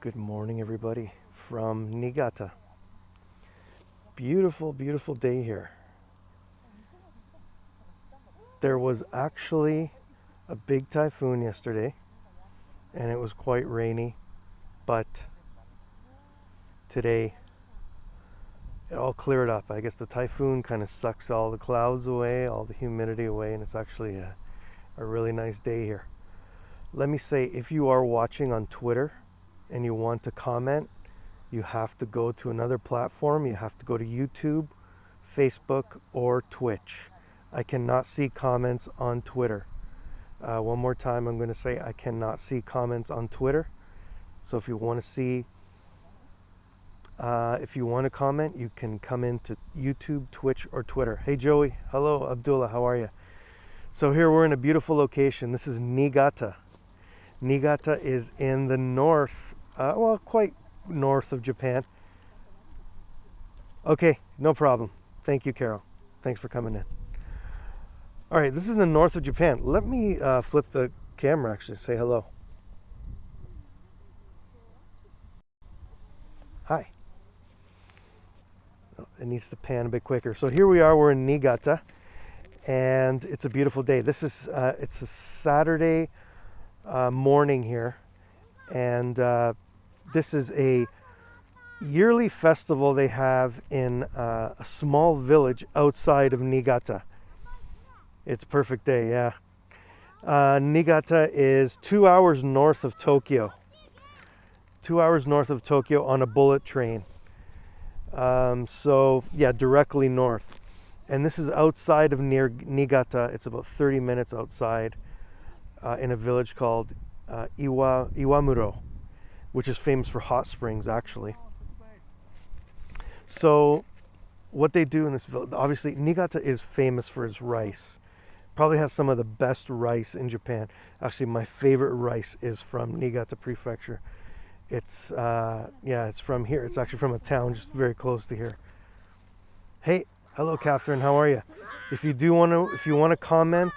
Good morning, everybody, from Niigata. Beautiful, beautiful day here. There was actually a big typhoon yesterday, and it was quite rainy, but today it all cleared up. I guess the typhoon kind of sucks all the clouds away, all the humidity away, and it's actually a really nice day here. Let me say, if you are watching on Twitter and you want to comment, you have to go to another platform. You have to go to YouTube, Facebook, or Twitch. I cannot see comments on Twitter. One more time, I'm going to say I cannot see comments on Twitter. So if you want to comment, you can come into YouTube, Twitch, or Twitter. Hey Joey, hello Abdullah, how are you? So here we're in a beautiful location. This is Niigata. Niigata is in the north, quite north of Japan. Okay, no problem. Thank you, Carol. Thanks for coming in. All right, this is in the north of Japan. Let me flip the camera, actually, say hello. Hi. Oh, it needs to pan a bit quicker. So here we are, we're in Niigata, and it's a beautiful day. This is, it's a Saturday morning here, and this is a yearly festival they have in a small village outside of Niigata. It's a perfect day, yeah. Niigata is 2 hours north of Tokyo. 2 hours north of Tokyo on a bullet train. So yeah, directly north. And this is outside of near Niigata. It's about 30 minutes outside in a village called Iwamuro, which is famous for hot springs, actually. So what they do in this village, obviously Niigata is famous for its rice. Probably has some of the best rice in Japan. Actually, my favorite rice is from Niigata Prefecture. It's it's from here. It's actually from a town just very close to here. Hey, hello Catherine, how are you? If you want to comment,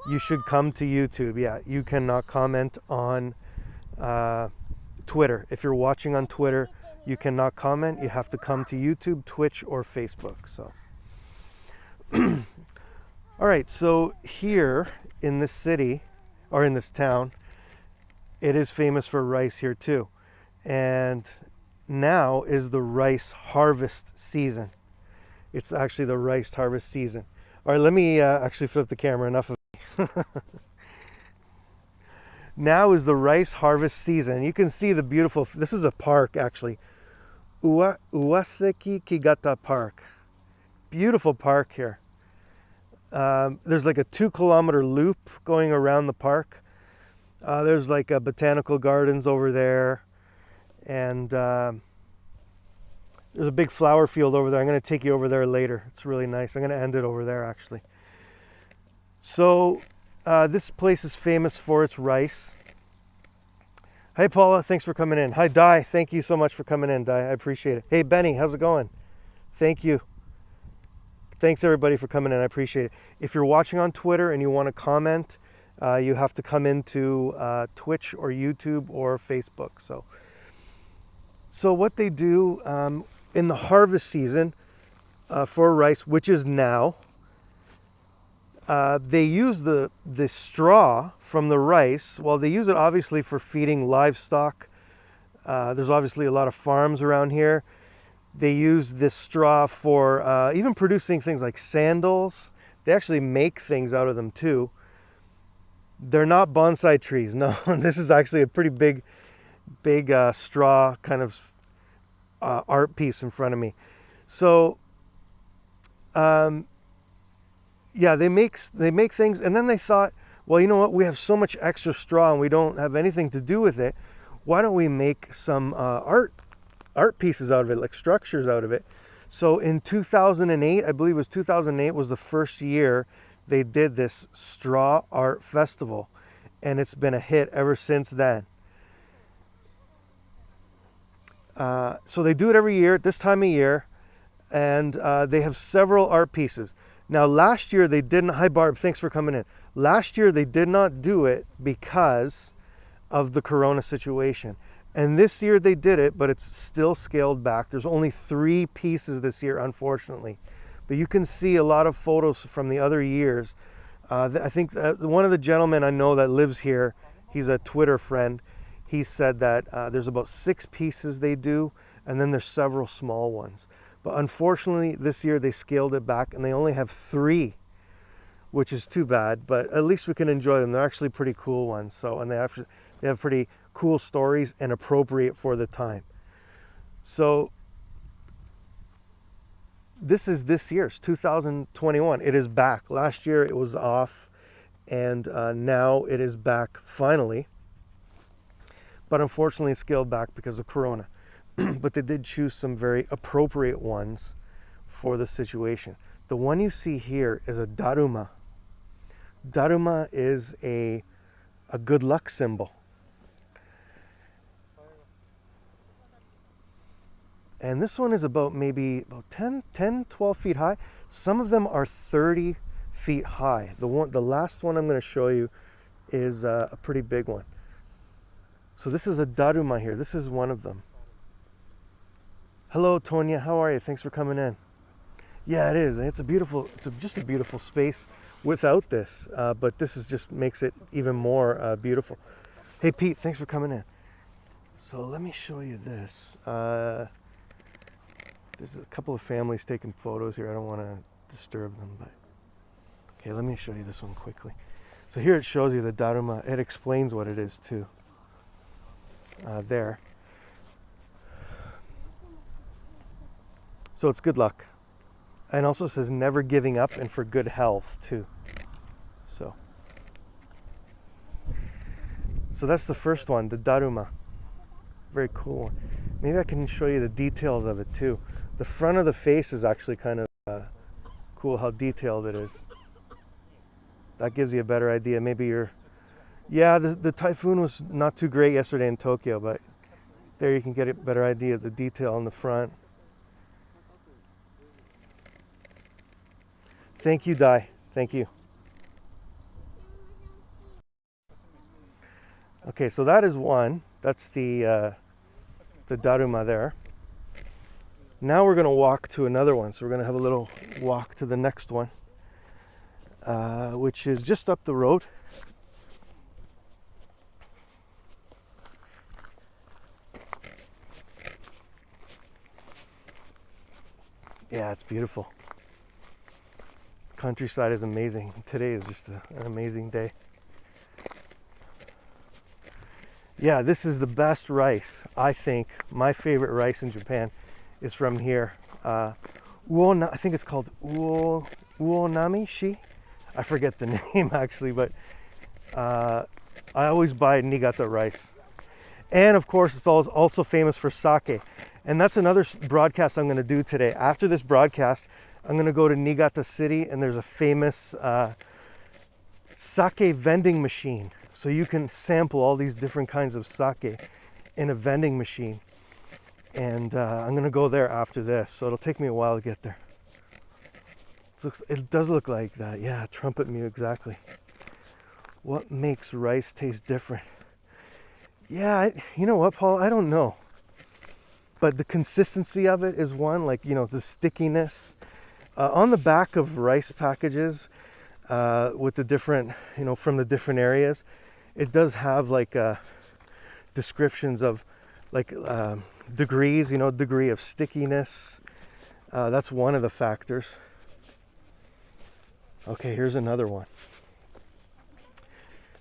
you should come to YouTube. Yeah, you cannot comment on Twitter. If you're watching on Twitter, you cannot comment. You have to come to YouTube, Twitch, or Facebook. So, all right. So here in this city, or in this town, it is famous for rice here too. And now is the rice harvest season. It's actually the rice harvest season. All right, let me actually flip the camera. Enough of Now is the rice harvest season. You can see the beautiful, this is a park actually. Uwaseki Kigata Park. Beautiful park here. There's like a 2-kilometer loop going around the park. There's like a botanical gardens over there. And there's a big flower field over there. I'm going to take you over there later. It's really nice. I'm going to end it over there actually. So this place is famous for its rice. Hey Paula, thanks for coming in. Hi Di, thank you so much for coming in, Di. I appreciate it. Hey Benny, how's it going? Thank you. Thanks everybody for coming in. I appreciate it. If you're watching on Twitter and you want to comment, you have to come into Twitch or YouTube or Facebook. So what they do in the harvest season for rice, which is now, they use the straw from the rice. Well, they use it obviously for feeding livestock. There's obviously a lot of farms around here. They use this straw for even producing things like sandals. They actually make things out of them too. They're not bonsai trees. No, this is actually a pretty big straw kind of art piece in front of me. So yeah, they make things, and then they thought, well, you know what? We have so much extra straw, and we don't have anything to do with it. Why don't we make some art pieces out of it, like structures out of it? So in 2008, I believe it was 2008, was the first year they did this straw art festival, and it's been a hit ever since then. So they do it every year at this time of year, and they have several art pieces. Now last year they didn't, hi Barb, thanks for coming in. Last year they did not do it because of the corona situation. And this year they did it, but it's still scaled back. There's only 3 pieces this year, unfortunately. But you can see a lot of photos from the other years. I think one of the gentlemen I know that lives here, he's a Twitter friend. He said that there's about 6 pieces they do, and then there's several small ones. But unfortunately, this year they scaled it back, and they only have 3, which is too bad. But at least we can enjoy them. They're actually pretty cool ones. So, and they have pretty cool stories and appropriate for the time. So this is this year's 2021. It is back. Last year it was off, and now it is back finally. But unfortunately scaled back because of Corona. But they did choose some very appropriate ones for the situation. The one you see here is a Daruma. Daruma is a good luck symbol. And this one is about maybe 10, 12 feet high. Some of them are 30 feet high. The last one I'm going to show you is a pretty big one. So this is a Daruma here. This is one of them. Hello, Tonya. How are you? Thanks for coming in. Yeah, it is. It's just a beautiful space without this. But this just makes it even more beautiful. Hey, Pete. Thanks for coming in. So let me show you this. There's a couple of families taking photos here. I don't want to disturb them, but okay, let me show you this one quickly. So here it shows you the Daruma. It explains what it is too. There. So it's good luck. And also says never giving up and for good health too. So that's the first one, the Daruma. Very cool. Maybe I can show you the details of it too. The front of the face is actually kind of cool how detailed it is. That gives you a better idea. Maybe the typhoon was not too great yesterday in Tokyo, but there you can get a better idea of the detail on the front. Thank you, Dai. Thank you. Okay, so that is one. That's the Daruma there. Now we're going to walk to another one. So we're going to have a little walk to the next one, which is just up the road. Yeah, it's beautiful. Countryside is amazing. Today is just an amazing day. Yeah, this is the best rice. I think my favorite rice in Japan is from here. I think it's called Uonami-shi. I forget the name actually, but I always buy Niigata rice. And of course, it's also famous for sake. And that's another broadcast I'm going to do today. After this broadcast, I'm going to go to Niigata City, and there's a famous sake vending machine. So you can sample all these different kinds of sake in a vending machine. And I'm going to go there after this. So it'll take me a while to get there. It does look like that. Yeah, trumpet mute, exactly. What makes rice taste different? Yeah, you know what, Paul? I don't know. But the consistency of it is one, like, the stickiness. On the back of rice packages with the different, from the different areas, it does have like descriptions of like degrees, degree of stickiness. That's one of the factors. Okay, here's another one.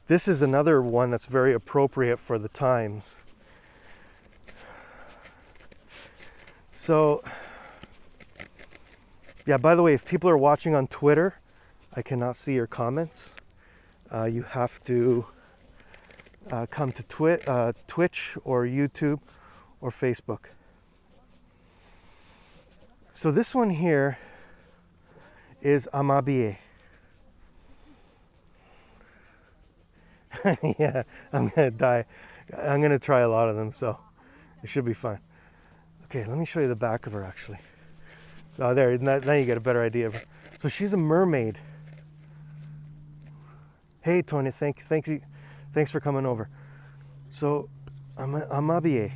This is another one that's very appropriate for the times. So, yeah, by the way, if people are watching on Twitter, I cannot see your comments. You have to come to Twitch or YouTube or Facebook. So this one here is Amabie. Yeah, I'm gonna die. I'm gonna try a lot of them, so it should be fine. Okay, let me show you the back of her actually. Oh, there, now you get a better idea of her. So she's a mermaid. Hey, Tony, thanks for coming over. So Amabie.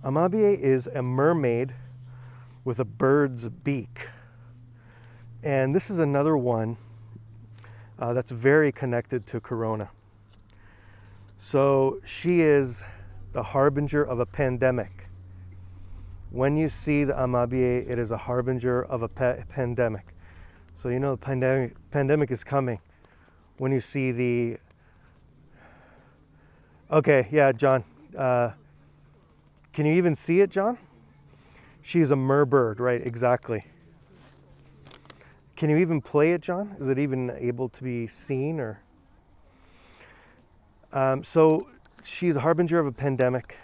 Amabie is a mermaid with a bird's beak. And this is another one that's very connected to Corona. So she is the harbinger of a pandemic. When you see the Amabie, it is a harbinger of a pandemic. So you know the pandemic is coming when you see the... Okay, yeah, John. Can you even see it, John? She's a merbird, right? Exactly. Can you even play it, John? Is it even able to be seen, or? So she's a harbinger of a pandemic.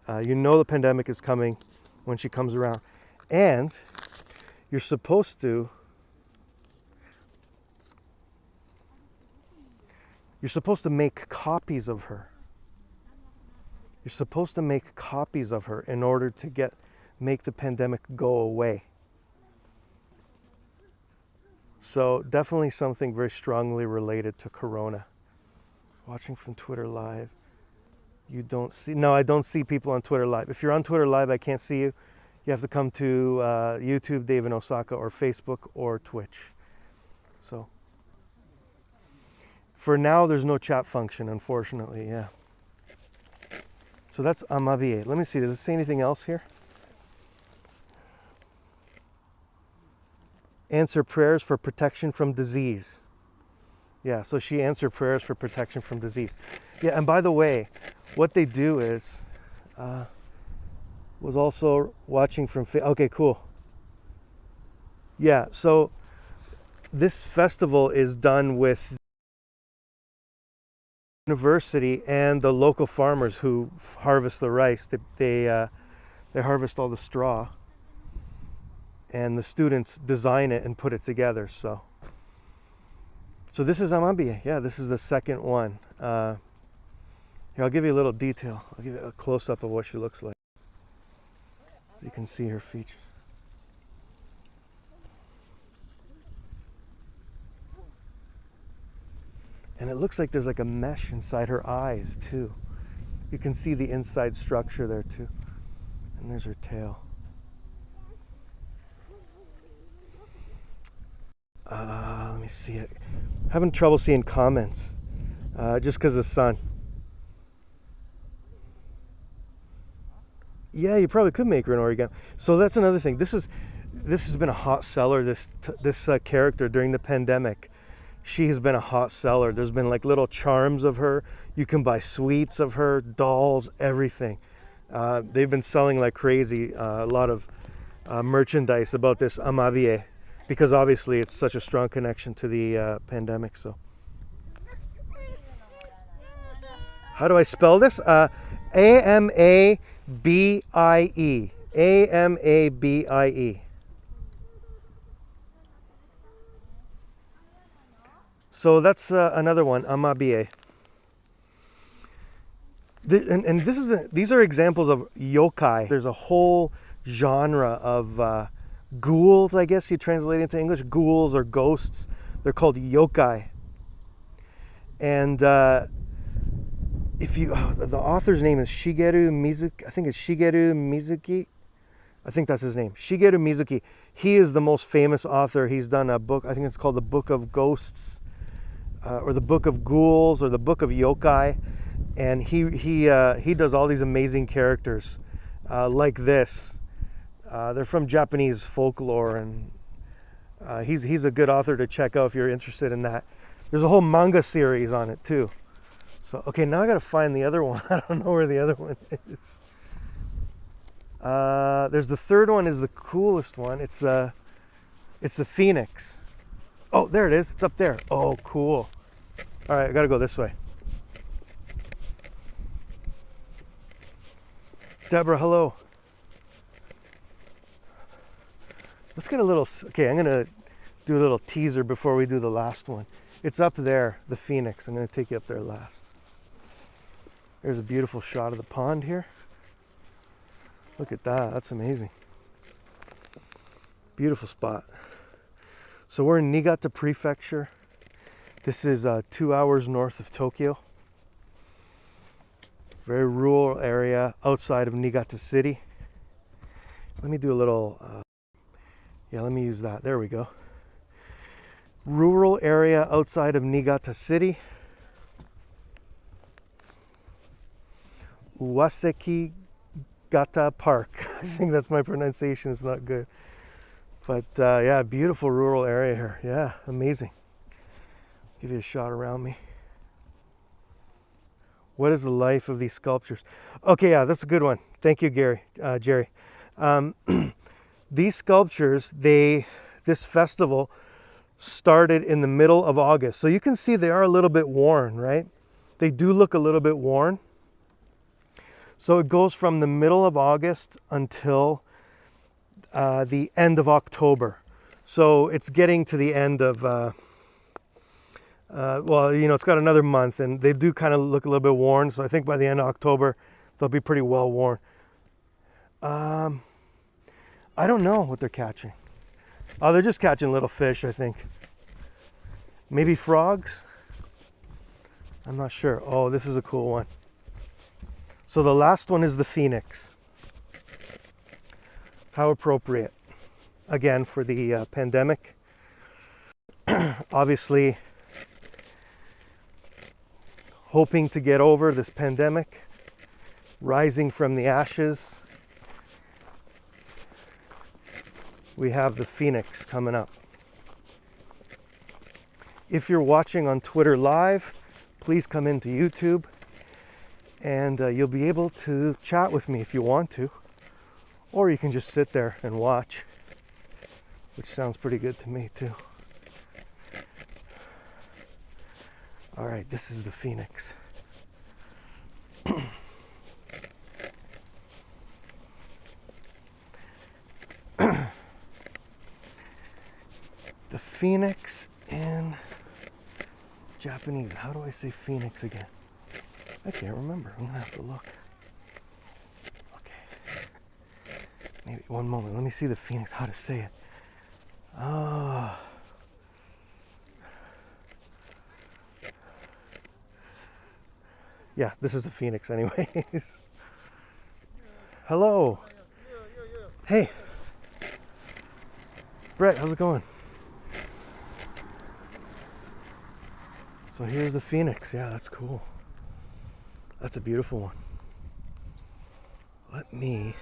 You know the pandemic is coming when she comes around, and you're supposed to make copies of her. You're supposed to make copies of her in order to make the pandemic go away. So definitely something very strongly related to Corona. Watching from Twitter Live. You don't see... No, I don't see people on Twitter Live. If you're on Twitter Live, I can't see you. You have to come to YouTube, Dave in Osaka, or Facebook, or Twitch. So for now, there's no chat function, unfortunately, yeah. So that's Amabie. Let me see, does it say anything else here? Answer prayers for protection from disease. Yeah, so she answered prayers for protection from disease. Yeah, and by the way, what they do is, was also watching from... Okay, cool. Yeah, so this festival is done with university and the local farmers who harvest the rice. They harvest all the straw, and the students design it and put it together. So this is Amabie. Yeah, this is the second one. Here, I'll give you a little detail. I'll give you a close-up of what she looks like, so you can see her features. And it looks like there's like a mesh inside her eyes too. You can see the inside structure there too. And there's her tail. Let me see it. Having trouble seeing comments, just because of the sun. Yeah, you probably could make her an origami. So that's another thing. This has been a hot seller. This character during the pandemic. She has been a hot seller. There's been like little charms of her. You can buy sweets of her, dolls, everything. They've been selling like crazy. A lot of merchandise about this Amabie, because obviously it's such a strong connection to the pandemic. So, how do I spell this? Amabie. Amabie. So that's another one, Amabie. And these are examples of yokai. There's a whole genre of ghouls, I guess you translate into English, ghouls or ghosts. They're called yokai. And the author's name is Shigeru Mizuki. I think it's Shigeru Mizuki. I think that's his name, Shigeru Mizuki. He is the most famous author. He's done a book, I think it's called The Book of Ghosts, or The Book of Ghouls, or The Book of Yokai. And he does all these amazing characters like this. They're from Japanese folklore, and he's a good author to check out if you're interested in that. There's a whole manga series on it too. So okay, now I gotta find the other one. I don't know where the other one is. There's the third one, is the coolest one. It's the phoenix. Oh, there it is. It's up there. Oh, cool. All right, I gotta go this way. Deborah, hello. Let's get a little... Okay, I'm gonna do a little teaser before we do the last one. It's up there, the phoenix. I'm gonna take you up there last. There's a beautiful shot of the pond here. Look at that, that's amazing. Beautiful spot. So we're in Niigata Prefecture. This is 2 hours north of Tokyo. Very rural area outside of Niigata City. Let me do a little, yeah, let me use that. There we go. Rural area outside of Niigata City. Waseki Gata Park. I think that's my pronunciation is not good. But yeah, beautiful rural area here. Yeah, amazing. Give you a shot around me. What is the life of these sculptures? Okay, yeah, that's a good one. Thank you, Jerry. These sculptures, this festival started in the middle of August. So you can see they are a little bit worn, right? They do look a little bit worn. So it goes from the middle of August until the end of October. So it's getting to the end of, well, you know, it's got another month, and they do kind of look a little bit worn. So I think by the end of October, they'll be pretty well worn. I don't know what they're catching. Oh, they're just catching little fish, I think. Maybe frogs? I'm not sure. Oh, this is a cool one. So the last one is the phoenix. How appropriate. Again, for the pandemic. Obviously, hoping to get over this pandemic, rising from the ashes. We have the phoenix coming up. If you're watching on Twitter Live, please come into YouTube, and you'll be able to chat with me if you want to, or you can just sit there and watch, which sounds pretty good to me too. All right, this is the phoenix. The phoenix in Japanese. How do I say phoenix again? I can't remember. I'm gonna have to look. Okay. Maybe one moment. Let me see the phoenix, how to say it. Ah. Yeah, this is the phoenix anyways. Hello. Hey. Brett, how's it going? So here's the phoenix. Yeah, that's cool. That's a beautiful one. Let me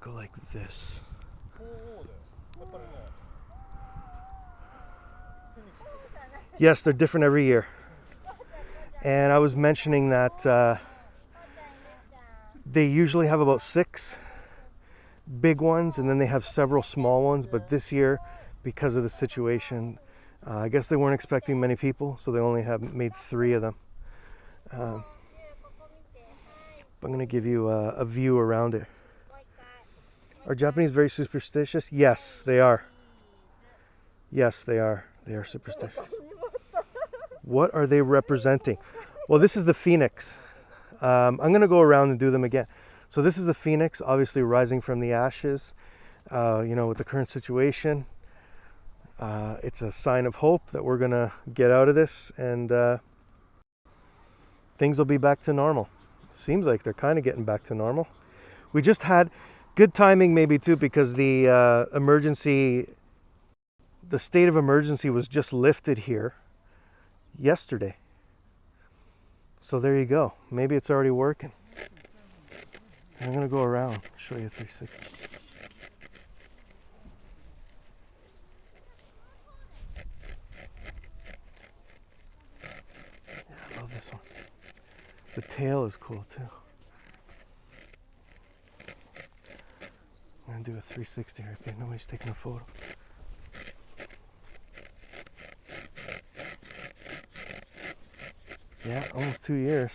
go like this. Yes, they're different every year. And I was mentioning that they usually have about 6 big ones, and then they have several small ones. But this year, because of the situation, I guess they weren't expecting many people, so they only have made 3 of them. I'm going to give you a view around it. Are Japanese very superstitious? Yes, they are. Yes, they are. They are superstitious. What are they representing? Well, this is the phoenix. I'm going to go around and do them again. So this is the phoenix, obviously rising from the ashes. You know, with the current situation, it's a sign of hope that we're going to get out of this, and things will be back to normal. Seems like they're kind of getting back to normal. We just had good timing maybe too, because the state of emergency was just lifted here yesterday. So there you go. Maybe it's already working. I'm going to go around, show you 360. Yeah, I love this one. The tail is cool too. I'm going to do a 360 right there. Nobody's taking a photo. Yeah, almost 2 years.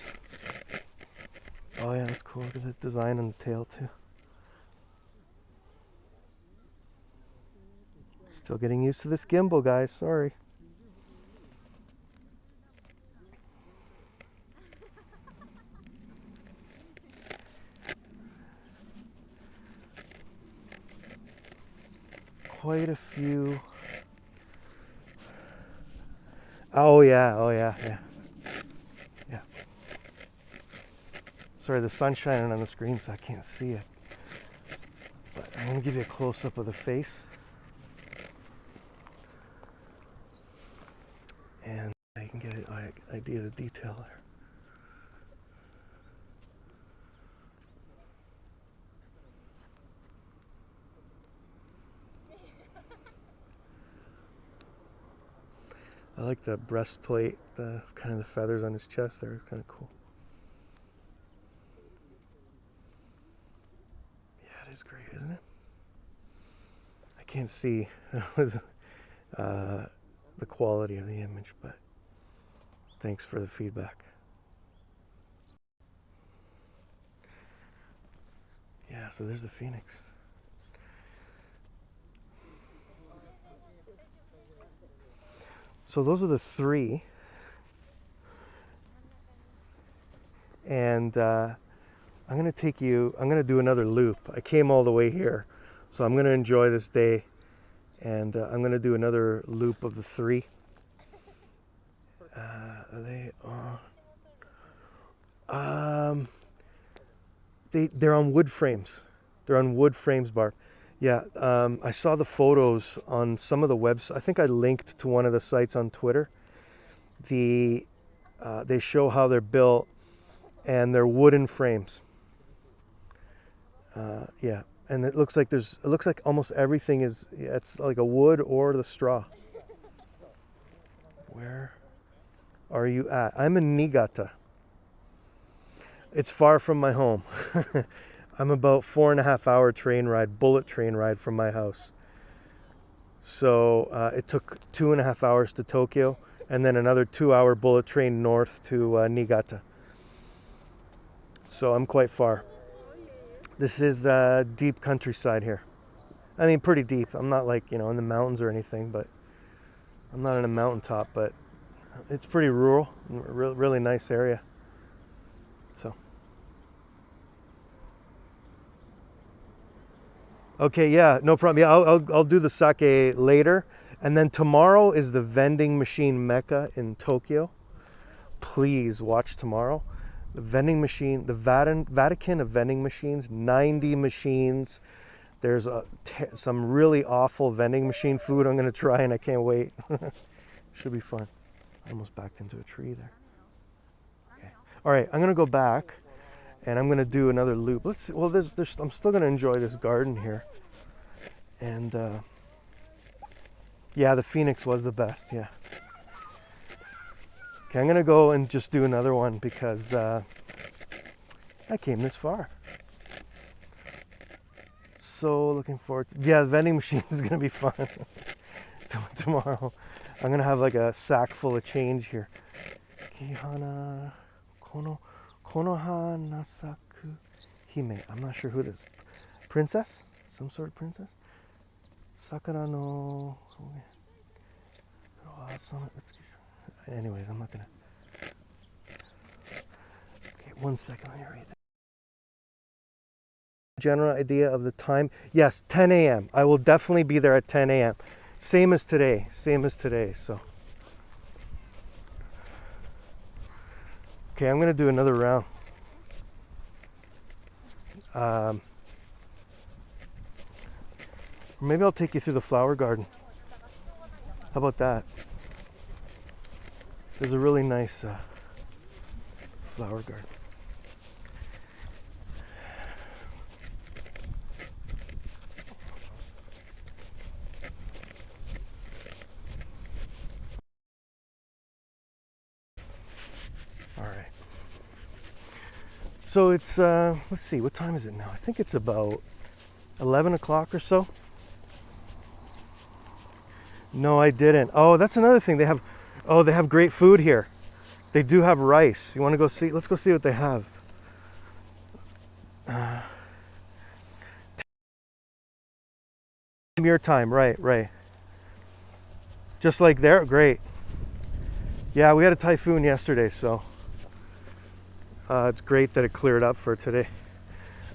Oh yeah, that's cool. Look at the design on the tail too. Still getting used to this gimbal, guys. Sorry. Quite a few. Oh yeah, yeah. Sorry, the sun's shining on the screen, so I can't see it. But I'm gonna give you a close-up of the face. And you can get an idea of the detail there. I like the breastplate, the kind of the feathers on his chest. They're kind of cool. Yeah, it is great, isn't it? I can't see the quality of the image, but thanks for the feedback. Yeah, so there's the phoenix. So those are the three. And I'm going to do another loop. I came all the way here, so I'm going to enjoy this day. And I'm going to do another loop of the three. They're on wood frames. They're on wood frames, Barb. Yeah, I saw the photos on some of the websites. I think I linked to one of the sites on Twitter. They show how they're built, and they're wooden frames. Yeah, and it looks like almost everything is. Yeah, it's like a wood or the straw. Where are you at? I'm in Niigata. It's far from my home. I'm about 4.5 hour train ride, bullet train ride from my house. So it took 2.5 hours to Tokyo, and then another 2-hour bullet train north to Niigata. So I'm quite far. This is deep countryside here. I mean, pretty deep. I'm not like, in the mountains or anything, but I'm not on a mountaintop, but it's pretty rural, really nice area. So. Okay, yeah, no problem. Yeah, I'll do the sake later, and then tomorrow is the vending machine mecca in Tokyo. Please watch tomorrow. The vending machine, the Vatican of vending machines, 90 machines. There's some really awful vending machine food I'm gonna try, and I can't wait. Should be fun. I almost backed into a tree there. Okay. All right, I'm gonna go back. And I'm gonna do another loop. Let's see. Well, I'm still gonna enjoy this garden here. And yeah, the phoenix was the best. Yeah. Okay, I'm gonna go and just do another one because I came this far. So looking forward to, yeah, the vending machine is gonna be fun. Tomorrow. I'm gonna have like a sack full of change here. Kihana Konoha Nasaku Hime. I'm not sure who it is. Princess? Some sort of princess? Sakura no. Anyways, I'm not gonna. Okay, 1 second. Let me read that. General idea of the time. Yes, 10 a.m. I will definitely be there at 10 a.m. Same as today. So. Okay, I'm gonna do another round. Maybe I'll take you through the flower garden. How about that? There's a really nice flower garden. All right. So it's, let's see, what time is it now? I think it's about 11 o'clock or so. No, I didn't. Oh, that's another thing. They have great food here. They do have rice. You want to go see? Let's go see what they have. Your time, right. Just like there, great. Yeah, we had a typhoon yesterday, so it's great that it cleared up for today.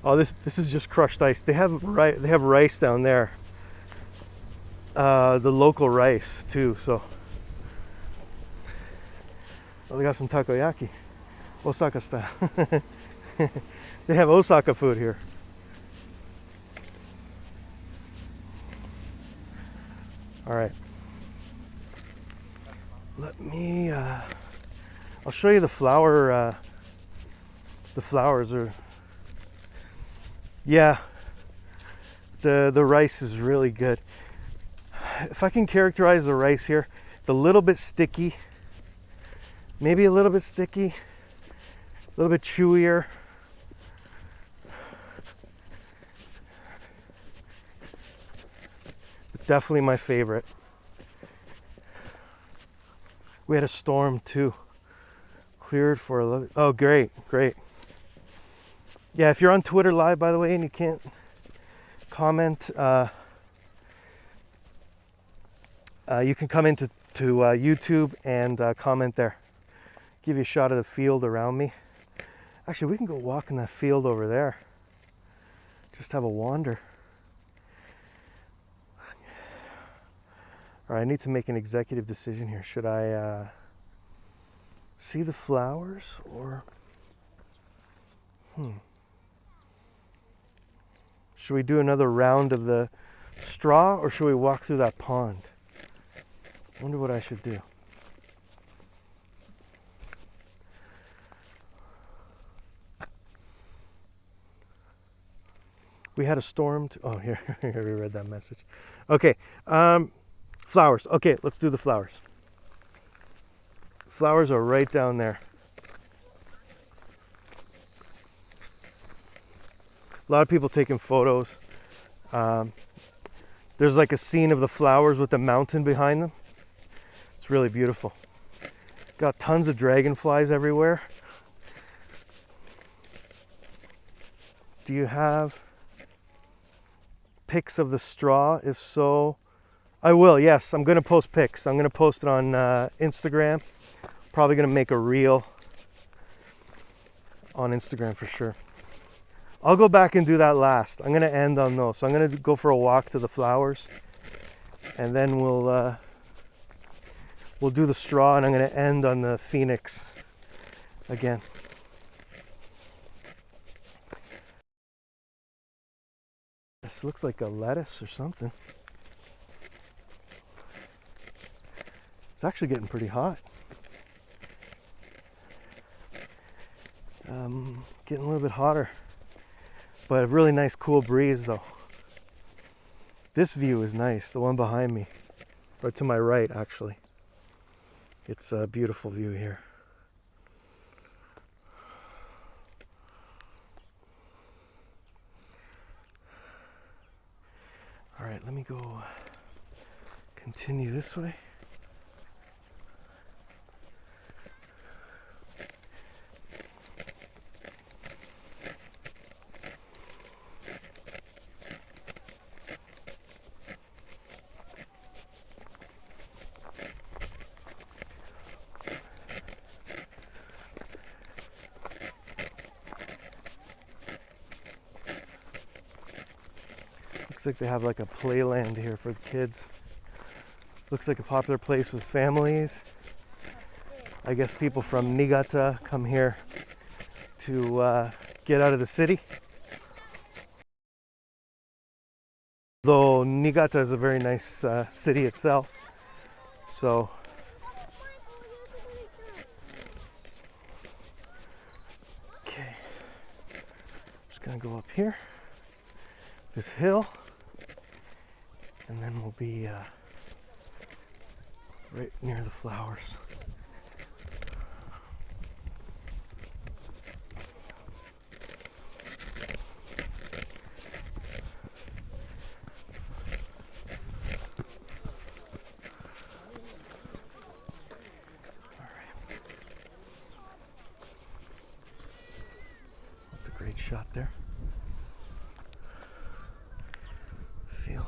Oh, this is just crushed ice. They have rice down there. The local rice too. So, oh, they got some takoyaki, Osaka style. They have Osaka food here. All right. Let me, I'll show you the flowers are, yeah, the rice is really good. If I can characterize the rice here, it's a little bit sticky, maybe a little bit sticky, a little bit chewier. But definitely my favorite. We had a storm too. Cleared for a little. Oh, great. Yeah, if you're on Twitter Live, by the way, and you can't comment, you can come into YouTube and comment there. Give you a shot of the field around me. Actually, we can go walk in that field over there. Just have a wander. All right, I need to make an executive decision here. Should I see the flowers or should we do another round of the straw or should we walk through that pond? I wonder what I should do. We had a storm. Oh, here, we read that message. Okay, flowers. Okay, let's do the flowers. Flowers are right down there. A lot of people taking photos. There's like a scene of the flowers with the mountain behind them. It's really beautiful. Got tons of dragonflies everywhere. Do you have pics of the straw? If so, I will. Yes, I'm going to post pics. I'm going to post it on Instagram. Probably going to make a reel on Instagram for sure. I'll go back and do that last. I'm going to end on those. So I'm going to go for a walk to the flowers, and then we'll do the straw, and I'm going to end on the phoenix again. This looks like a lettuce or something. It's actually getting pretty hot. Getting a little bit hotter, but a really nice cool breeze though. This view is nice, the one behind me, or to my right actually. It's a beautiful view here. All right, let me go continue this way. Looks like they have like a playland here for the kids. Looks like a popular place with families. I guess people from Niigata come here to get out of the city. Though Niigata is a very nice city itself. So okay, just gonna go up here, this hill, and then we'll be right near the flowers. That's a great shot there. Feel.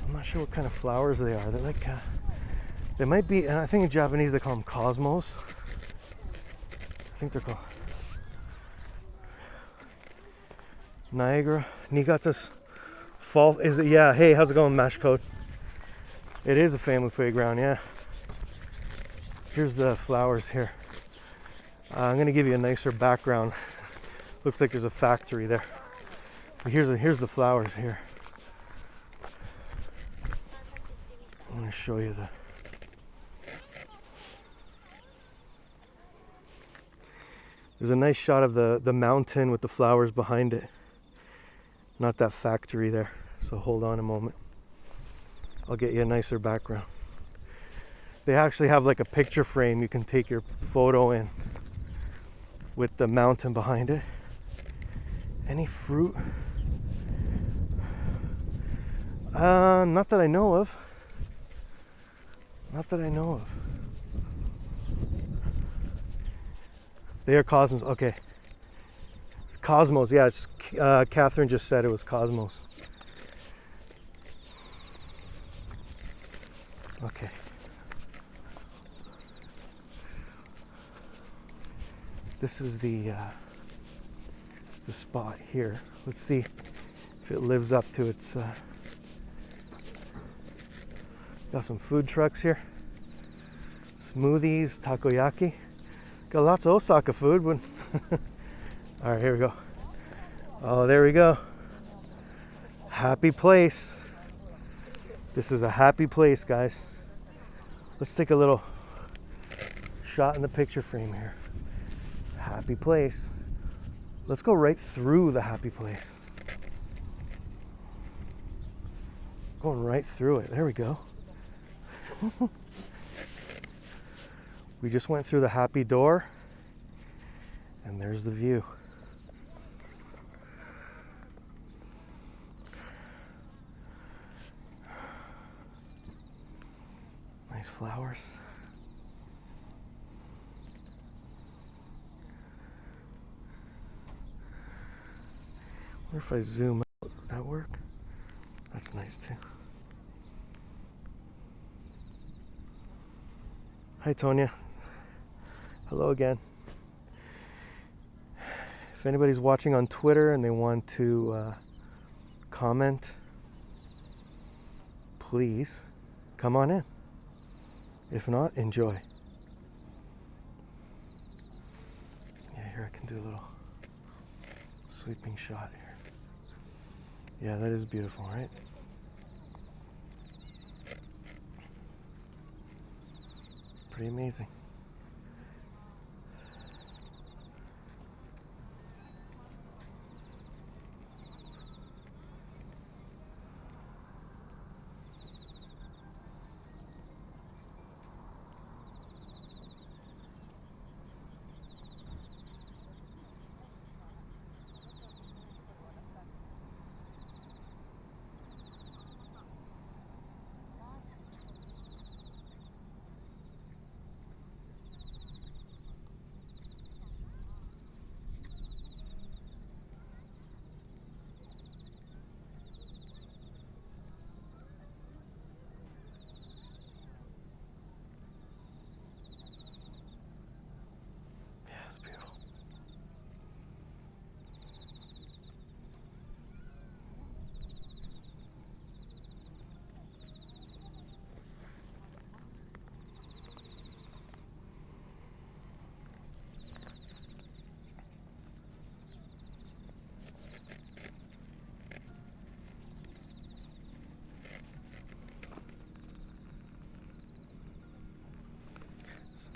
I'm not sure what kind of flowers they are. They're like, they might be, and I think in Japanese they call them cosmos. I think they're called. Niigata's fall. Is it? Yeah. Hey, how's it going, Mash Code? It is a family playground. Yeah. Here's the flowers here. I'm gonna give you a nicer background. Looks like there's a factory there. But here's the flowers here. I'm gonna show you the. There's a nice shot of the mountain with the flowers behind it. Not that factory there. So hold on a moment. I'll get you a nicer background. They actually have like a picture frame you can take your photo in with the mountain behind it. Any fruit? Not that I know of. Not that I know of. They are cosmos. Okay. Cosmos. Yeah, it's Catherine just said it was cosmos. Okay. This is the spot here. Let's see if it lives up to its. Got some food trucks here. Smoothies, takoyaki. Got lots of Osaka food. All right, here we go. Oh, there we go. Happy place. This is a happy place, guys. Let's take a little shot in the picture frame here. Happy place. Let's go right through the happy place. Going right through it. There we go. We just went through the happy door, and there's the view. Nice flowers. I wonder if I zoom out, would that work? That's nice too. Hi, Tonya. Hello again. If anybody's watching on Twitter and they want to comment, please come on in. If not, enjoy. Yeah, here I can do a little sweeping shot here. Yeah, that is beautiful, right? Pretty amazing.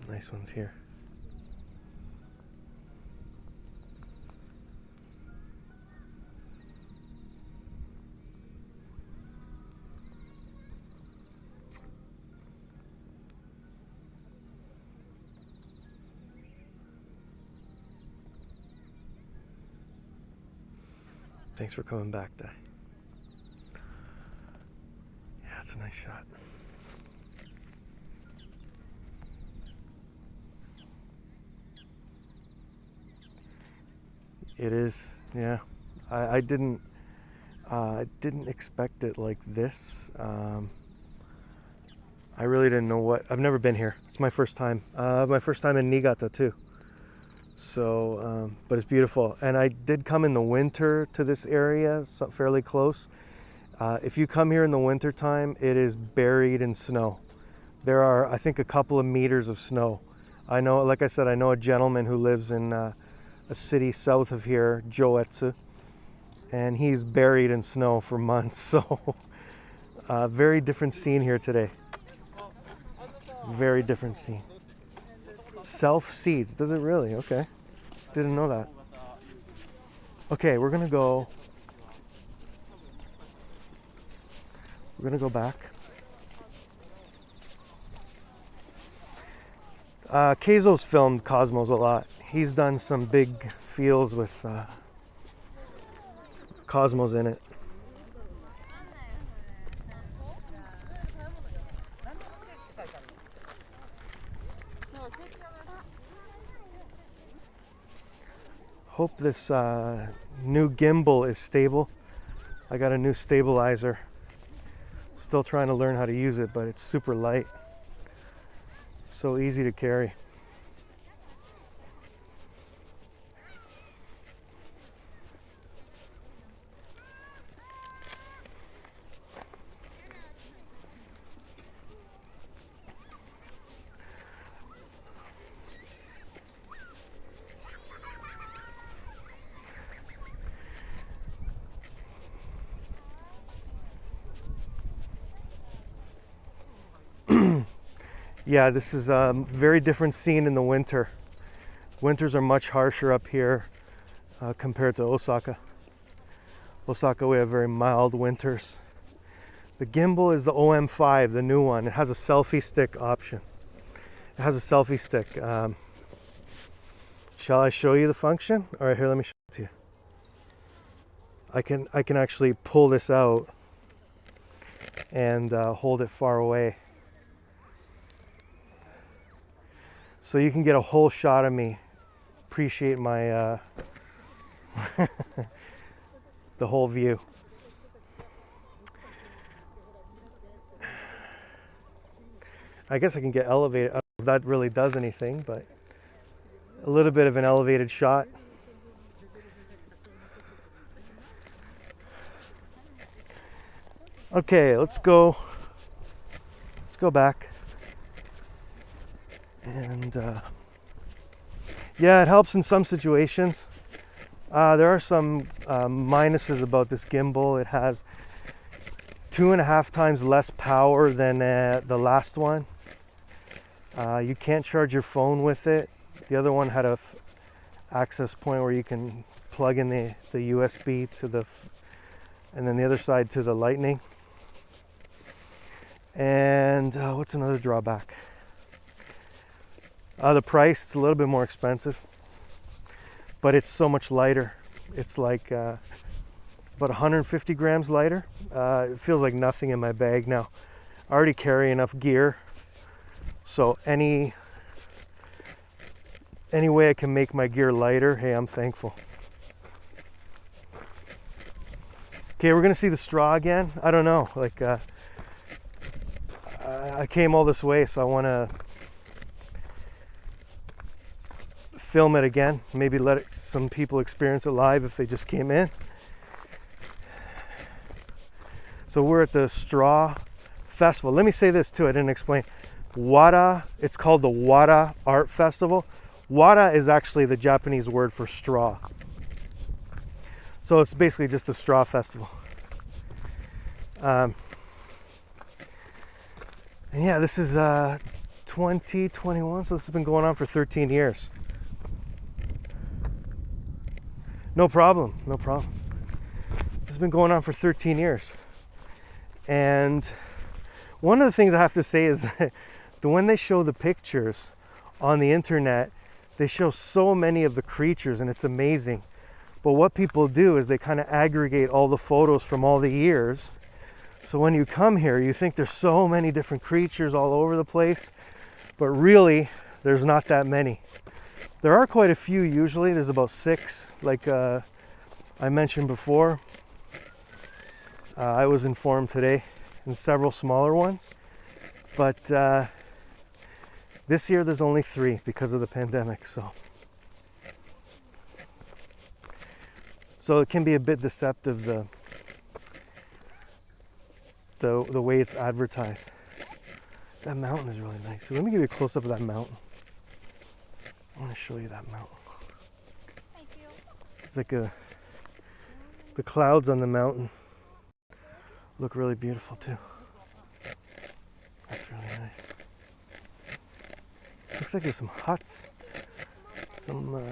Nice ones here. Thanks for coming back, Di. Yeah, it's a nice shot. It is, yeah. I didn't expect it like this. I really didn't know what. I've never been here. It's my first time. My first time in Niigata too. So, but it's beautiful. And I did come in the winter to this area, so fairly close. If you come here in the winter time, it is buried in snow. There are, I think, a couple of meters of snow. I know, like I said, I know a gentleman who lives in a city south of here, Joetsu, and he's buried in snow for months. So, very different scene here today. Very different scene. Self-seeds, does it really? Okay. Didn't know that. Okay, we're gonna go back. Keizo's filmed Cosmos a lot. He's done some big fields with Cosmos in it. Hope this new gimbal is stable. I got a new stabilizer. Still trying to learn how to use it, but it's super light. So easy to carry. Yeah, this is a very different scene in the winter. Winters are much harsher up here compared to Osaka. Osaka, we have very mild winters. The gimbal is the OM5, the new one. It has a selfie stick option. It has a selfie stick. Shall I show you the function? All right, here, let me show it to you. I can actually pull this out and hold it far away. So you can get a whole shot of me. Appreciate my the whole view. I guess I can get elevated. I don't know if that really does anything, but a little bit of an elevated shot. Okay, let's go back. And yeah, it helps in some situations. There are some minuses about this gimbal. It has 2.5 times less power than the last one. You can't charge your phone with it. The other one had a access point where you can plug in the USB to and then the other side to the lightning. And what's another drawback? The price, it's a little bit more expensive, but it's so much lighter. It's like about 150 grams lighter. It feels like nothing in my bag now. I already carry enough gear, so any way I can make my gear lighter, hey, I'm thankful. Okay, we're gonna see the straw again. I don't know, like I came all this way, so I want to film it again, maybe let some people experience it live if they just came in. So we're at the Straw Festival. Let me say this too, I didn't explain. Wara, it's called the Wara Art Festival. Wara is actually the Japanese word for straw. So it's basically just the Straw Festival. And yeah, this is 2021, so this has been going on for 13 years. No problem, no problem. This has been going on for 13 years. And one of the things I have to say is that when they show the pictures on the internet, they show so many of the creatures and it's amazing. But what people do is they kind of aggregate all the photos from all the years. So when you come here, you think there's so many different creatures all over the place, but really there's not that many. There are quite a few usually. There's about 6, like I mentioned before. I was informed today, and several smaller ones. But this year there's only 3 because of the pandemic. So So it can be a bit deceptive, the way it's advertised. That mountain is really nice. So let me give you a close up of that mountain. I want to show you that mountain. It's like the clouds on the mountain look really beautiful too. That's really nice. Looks like there's some huts, some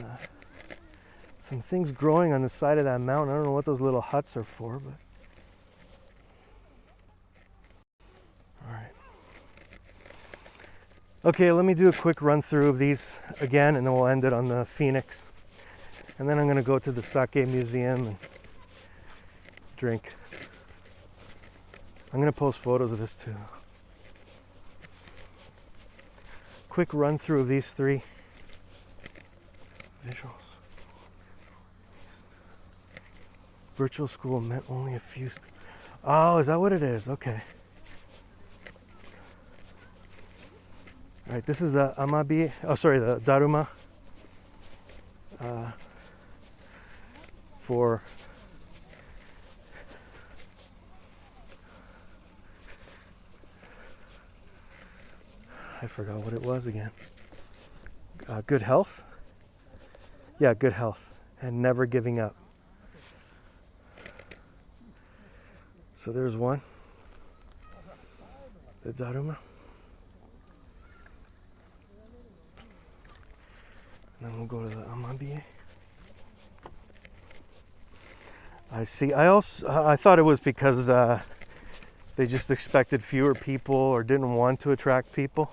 things growing on the side of that mountain. I don't know what those little huts are for, but all right. Okay, let me do a quick run through of these again, and then we'll end it on the Phoenix. And then I'm going to go to the Sake Museum and drink. I'm going to post photos of this too. Quick run through of these three visuals. Virtual school meant only a few. Oh, is that what it is? Okay. All right, this is the Amabie. Oh, sorry, the Daruma. For I forgot what it was again. Good health. Yeah, good health and never giving up. So there's one. The Daruma. And then we'll go to the Amabie. I see. I thought it was because they just expected fewer people or didn't want to attract people.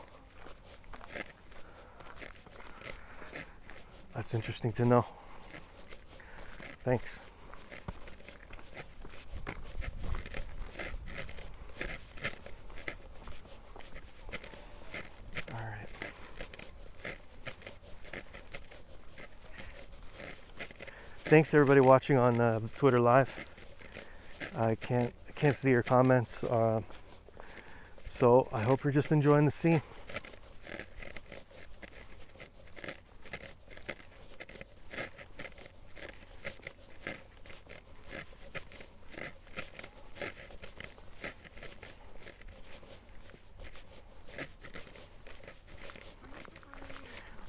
That's interesting to know. Thanks. All right. Thanks to everybody watching on Twitter Live. I can't see your comments, so I hope you're just enjoying the scene.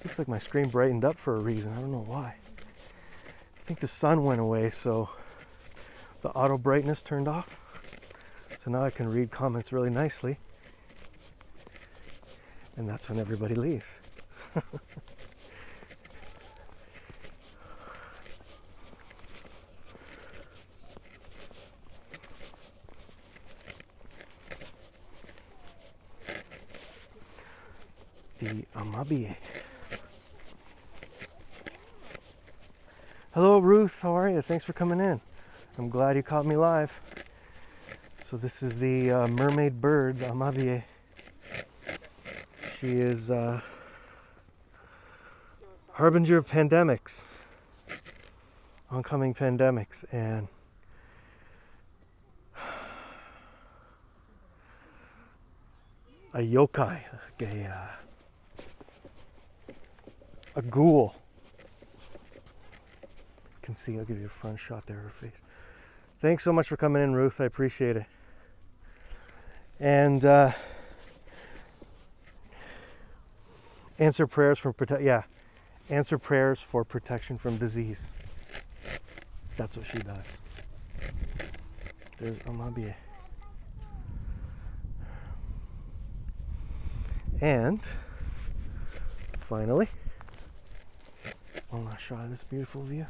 Looks like my screen brightened up for a reason. I don't know why. I think the sun went away, so the auto brightness turned off. So now I can read comments really nicely. And that's when everybody leaves. The Amabie. Hello Ruth, how are you? Thanks for coming in. I'm glad you caught me live. So this is the mermaid bird, the Amabie. She is harbinger of pandemics, oncoming pandemics, and a yokai, a ghoul. You can see, I'll give you a front shot there of her face. Thanks so much for coming in, Ruth. I appreciate it. And answer prayers for answer prayers for protection from disease. That's what she does. There's Amabie. And finally, one last shot of this beautiful view.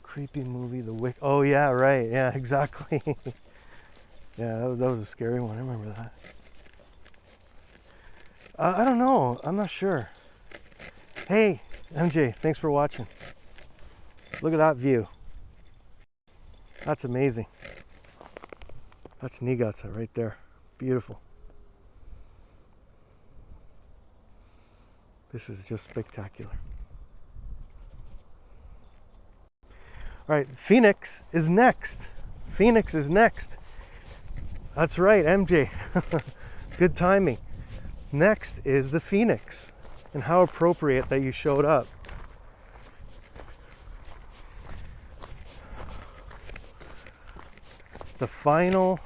Creepy movie, The Wick. Oh yeah, right. Yeah, exactly. Yeah, that was a scary one. I remember that. I don't know. I'm not sure. Hey, MJ, thanks for watching. Look at that view. That's amazing. That's Niigata right there. Beautiful. This is just spectacular. All right, Phoenix is next. Phoenix is next. That's right, MJ. Good timing. Next is the Phoenix. And how appropriate that you showed up. The final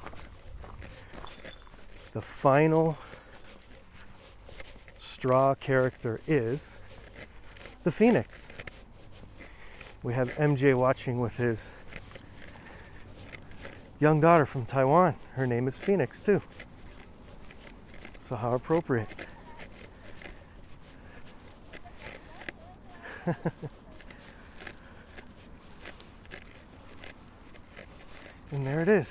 straw character is the phoenix. We have MJ watching with his young daughter from Taiwan. Her name is Phoenix too. So how appropriate. And there it is.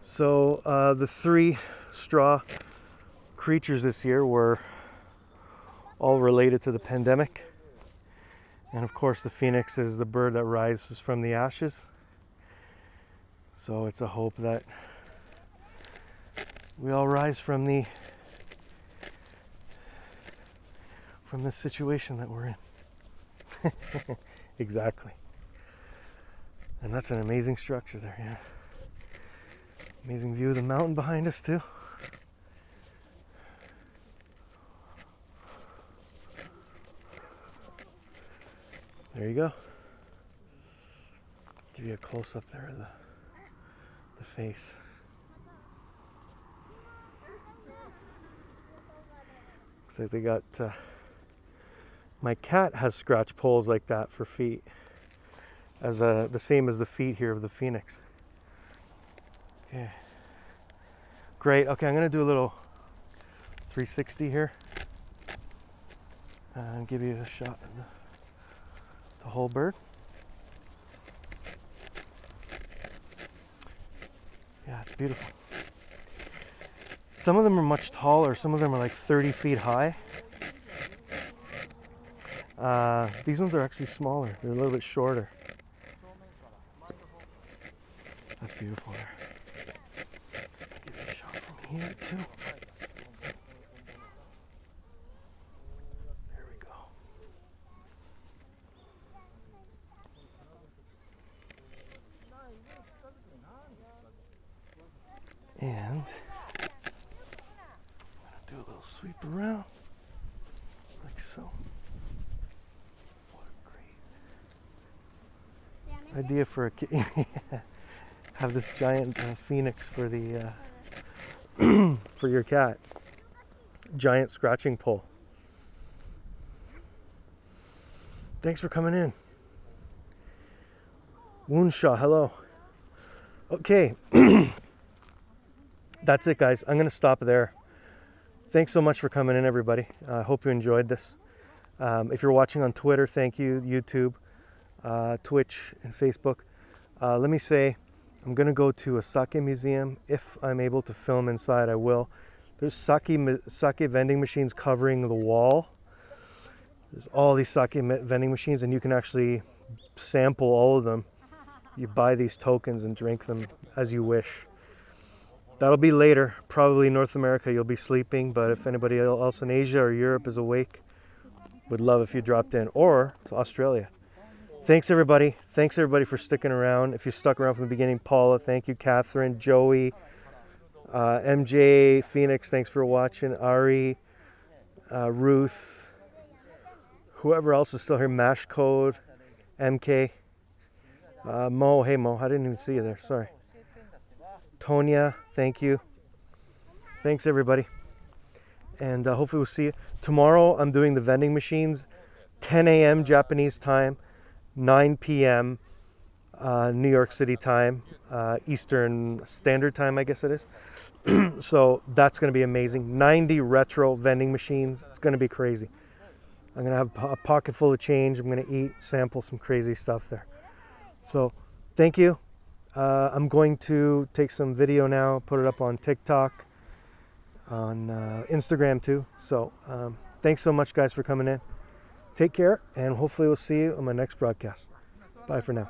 So the 3 straw creatures this year were all related to the pandemic. And of course the phoenix is the bird that rises from the ashes. So it's a hope that we all rise from the situation that we're in. Exactly. And that's an amazing structure there, yeah. Amazing view of the mountain behind us too. There you go. Give you a close up there of the face. Looks like they got my cat has scratch poles like that for feet, as the same as the feet here of the phoenix. Okay, great. Okay, I'm gonna do a little 360 here and give you a shot of the whole bird. Yeah, it's beautiful. Some of them are much taller. Some of them are like 30 feet high. These ones are actually smaller. They're a little bit shorter. That's beautiful there. Give you a shot from here too. There we go. And I'm gonna do a little sweep around, like so. What a great idea for a kid. Have this giant phoenix for the for your cat. Giant scratching pole. Thanks for coming in. Woonshaw, hello. Okay. That's it, guys. I'm going to stop there. Thanks so much for coming in, everybody. I hope you enjoyed this. If you're watching on Twitter, thank you. YouTube, Twitch, and Facebook. Let me say, I'm going to go to a sake museum. If I'm able to film inside, I will. There's sake vending machines covering the wall. There's all these sake vending machines, and you can actually sample all of them. You buy these tokens and drink them as you wish. That'll be later, probably North America. You'll be sleeping, but if anybody else in Asia or Europe is awake, would love if you dropped in, or to Australia. Thanks everybody. Thanks everybody for sticking around. If you stuck around from the beginning, Paula, thank you. Catherine, Joey, MJ, Phoenix, thanks for watching. Ari, Ruth, whoever else is still here, Mash Code, MK, Mo, hey Mo, I didn't even see you there, sorry. Tonya, thank you. Thanks everybody. And hopefully we'll see you. Tomorrow I'm doing the vending machines, 10 a.m. Japanese time, 9 p.m. New York City time, Eastern Standard Time, I guess it is. So that's going to be amazing. 90 retro vending machines. It's going to be crazy. I'm going to have a pocket full of change. I'm going to eat, sample some crazy stuff there. So thank you. I'm going to take some video now, put it up on TikTok, on Instagram too. So thanks so much, guys, for coming in. Take care, and hopefully we'll see you on my next broadcast. Bye for now.